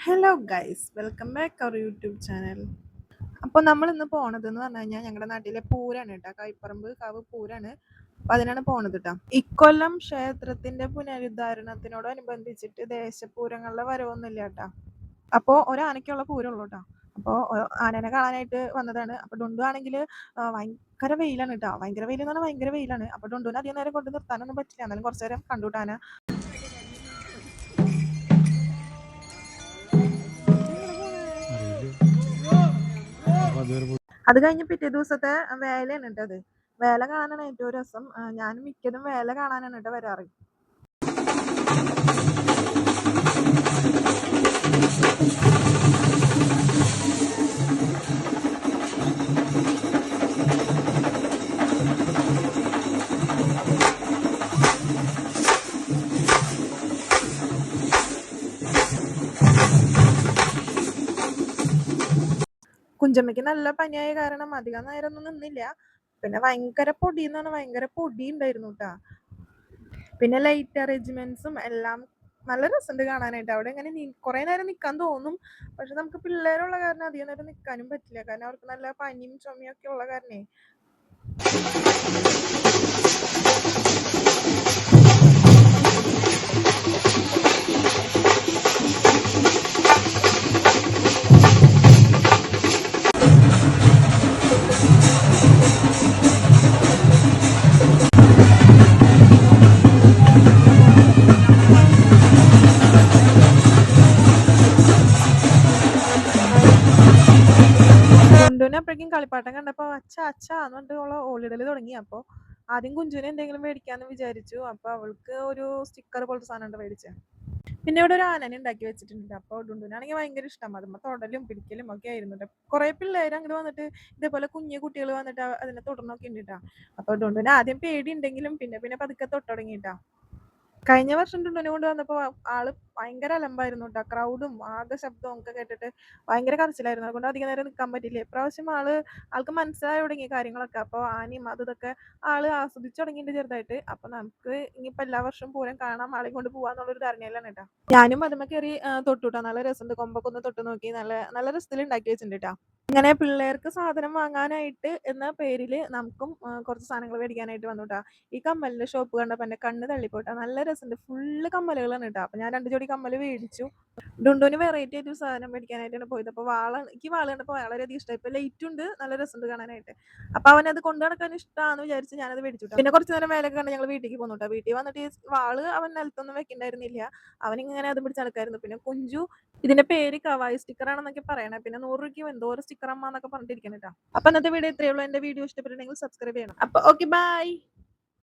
Hello guys, welcome back our YouTube channel. അപ്പോൾ നമ്മൾ ഇന്ന് പോണതെന്ന് പറഞ്ഞു കഴിഞ്ഞാൽ ഞങ്ങളുടെ നാട്ടിലെ പൂരാണ് കേട്ടോ. കൈപ്പറമ്പ് കാവ് പൂരാണ്. അപ്പോൾ അതിനാണ് പോണത് കേട്ടോ. ഇക്കൊല്ലം ക്ഷേത്രത്തിന്റെ പുനരുദ്ധാരണത്തിനോടനുബന്ധിച്ചിട്ട് ദേശപൂരങ്ങളുടെ വരവൊന്നുമില്ല കേട്ടോ. അപ്പോൾ ഒരാനയ്ക്കുള്ള പൂരമുള്ളൂ കേട്ടോ. അപ്പോൾ ആനേനെ കാണാനായിട്ട് വന്നതാണ്. അപ്പോൾ ഡുണ്ടു ആണെങ്കിൽ ഭയങ്കര വെയിലാണ് കേട്ടോ. ഭയങ്കര വെയിൽ എന്ന് പറഞ്ഞാൽ ഭയങ്കര വെയിലാണ്. അപ്പോൾ ഡുണ്ടുവിനെ അധികം നേരം കൊണ്ട് നിർത്താനൊന്നും പറ്റില്ല. എന്നാലും കുറച്ച് നേരം കണ്ടുവിട്ടാന. അത് കഴിഞ്ഞ് പിറ്റേ ദിവസത്തെ വേലയാണ് കേട്ടോ. അത് വേല കാണാനാണ് ഏറ്റവും രസം. ഞാൻ മിക്കതും വേല കാണാനാണ് കേട്ടോ വരാറ്. കുഞ്ചമ്മയ്ക്ക് നല്ല പനിയായ കാരണം അധികം നേരമൊന്നും നിന്നില്ല. പിന്നെ ഭയങ്കര പൊടി എന്ന് പറഞ്ഞാൽ ഭയങ്കര പൊടി ഉണ്ടായിരുന്നു കേട്ടാ. പിന്നെ ലൈറ്റ് അറേഞ്ച്മെന്റ്സും എല്ലാം നല്ല രസമുണ്ട് കാണാനായിട്ട്. അവിടെ ഇങ്ങനെ കുറെ നേരം നിൽക്കാൻ തോന്നും. പക്ഷെ നമുക്ക് പിള്ളേരുള്ള കാരണം അധികം നേരം നിൽക്കാനും പറ്റില്ല. കാരണം അവർക്ക് നല്ല പനിയും ചുമയും ഒക്കെ ഉള്ള കാരണേ. കുഞ്ചുവിനെ അപ്പോഴേക്കും കളിപ്പാട്ടം കണ്ടപ്പോൾ അച്ഛ അച്ഛ എന്ന് പറഞ്ഞിട്ട് ഓളിടൽ തുടങ്ങി. അപ്പോൾ ആദ്യം കുഞ്ചുവിനെ എന്തെങ്കിലും മേടിക്കാന്ന് വിചാരിച്ചു. അപ്പോൾ അവൾക്ക് ഒരു സ്റ്റിക്കർ പോലത്തെ സാധനം ഉണ്ട് മേടിച്ചത്. പിന്നെ ഇവിടെ ഒരു ആനനെ ഉണ്ടാക്കി വെച്ചിട്ടുണ്ട്. അപ്പോൾ ഡുണ്ടുവിനാണെങ്കിൽ ഭയങ്കര ഇഷ്ടം. അതുമ്പോൾ തൊടലും പിടിക്കലും ഒക്കെ ആയിരുന്നു. കുറെ പിള്ളേർ അങ്ങോട്ട് വന്നിട്ട് ഇതേപോലെ കുഞ്ഞു കുട്ടികൾ വന്നിട്ട് അതിനെ തൊടണമൊക്കെ ഉണ്ട് കേട്ടോ. അപ്പോൾ ഡുണ്ടുവിന് ആദ്യം പേടി ഉണ്ടെങ്കിലും പിന്നെ പിന്നെ പതുക്കെ തൊട്ടുടങ്ങിയിട്ടാ. കഴിഞ്ഞ വർഷം ഡുണ്ടുവിനെ കൊണ്ട് വന്നപ്പോൾ ആള് ഭയങ്കര അലമ്പായിരുന്നു കേട്ടോ. ക്രൗഡും ആകെ ശബ്ദവും ഒക്കെ കേട്ടിട്ട് ഭയങ്കര കരച്ചിലായിരുന്നു. അതുകൊണ്ട് അധികം നേരം നിൽക്കാൻ പറ്റില്ല. ഇപ്രാവശ്യം ആൾക്ക് മനസ്സിലായി തുടങ്ങിയ കാര്യങ്ങളൊക്കെ. അപ്പോൾ ആനയും ഇതൊക്കെ ആള് ആസ്വദിച്ചു തുടങ്ങിയിട്ടുണ്ട് ചെറുതായിട്ട്. അപ്പൊ നമുക്ക് ഇനിയിപ്പോ എല്ലാ വർഷവും പൂരം കാണാൻ ആളെയും കൊണ്ട് പോവാന്നുള്ളൊരു ധാരണയിലാണ് കേട്ടോ. ഞാനും അതുമ്മ കയറി തൊട്ടുട്ടാ. നല്ല രസമുണ്ട്. കൊമ്പൊക്കെ ഒന്ന് തൊട്ട് നോക്കി നല്ല നല്ല രസത്തിൽ ഉണ്ടാക്കി വെച്ചിട്ടുണ്ട് കേട്ടോ. ഇങ്ങനെ പിള്ളേർക്ക് സാധനം വാങ്ങാനായിട്ട് എന്ന പേരില് നമുക്കും കുറച്ച് സാധനങ്ങൾ മേടിക്കാനായിട്ട് വന്നു കേട്ടോ. ഈ കമ്മലിന്റെ ഷോപ്പ് കണ്ടപ്പോൾ എന്റെ കണ്ണ് തള്ളിപ്പോട്ടാ. നല്ല രസമുണ്ട്. ഫുള്ള് കമ്മലുകളാണ് കേട്ടോ. അപ്പൊ ഞാൻ 2 ജോഡി കമ്മല് മേടിച്ചു. ഡുണ്ടുവിന് വെറൈറ്റി ആയിട്ട് സാധനം മേടിക്കാനായിട്ടാണ് പോയത്. അപ്പോൾ എനിക്ക് വാള് കണ്ടപ്പോൾ വളരെയധികം ഇഷ്ടമായി. ഇപ്പൊ ലൈറ്റ് ഉണ്ട്, നല്ല രസമുണ്ട് കാണാനായിട്ട്. അപ്പൊ അവനത് കൊണ്ടു നടക്കാൻ ഇഷ്ടമാണെന്ന് വിചാരിച്ച് ഞാനത് മേടിച്ചു. പിന്നെ കുറച്ച് നേരം വേലൊക്കെ കണ്ട് ഞങ്ങൾ വീട്ടിലേക്ക് പോന്നു കേട്ടോ. വീട്ടിൽ വന്നിട്ട് ഈ വാള് അവൻ നിലത്തൊന്നും വെക്കണ്ടായിരുന്നില്ല. അവനിങ്ങനെ അതും പിടിച്ച് നടക്കായിരുന്നു. പിന്നെ കുഞ്ചു ഇതിന്റെ പേര് കവായി സ്റ്റിക്കർ ആണെന്നൊക്കെ പറയണേ. പിന്നെ 100 രൂപയ്ക്ക് എന്തോ ഒരു സ്റ്റിക്കർ അമ്മ എന്നൊക്കെ പറഞ്ഞിട്ടിരിക്കണം കേട്ടോ. അപ്പൊ ഇന്നത്തെ വീഡിയോ ഇത്രയേ ഉള്ളൂ. എന്റെ വീഡിയോ ഇഷ്ടപ്പെട്ടിട്ടുണ്ടെങ്കിൽ സബ്സ്ക്രൈബ് ചെയ്യണം. അപ്പൊ ഓക്കെ, ബൈ.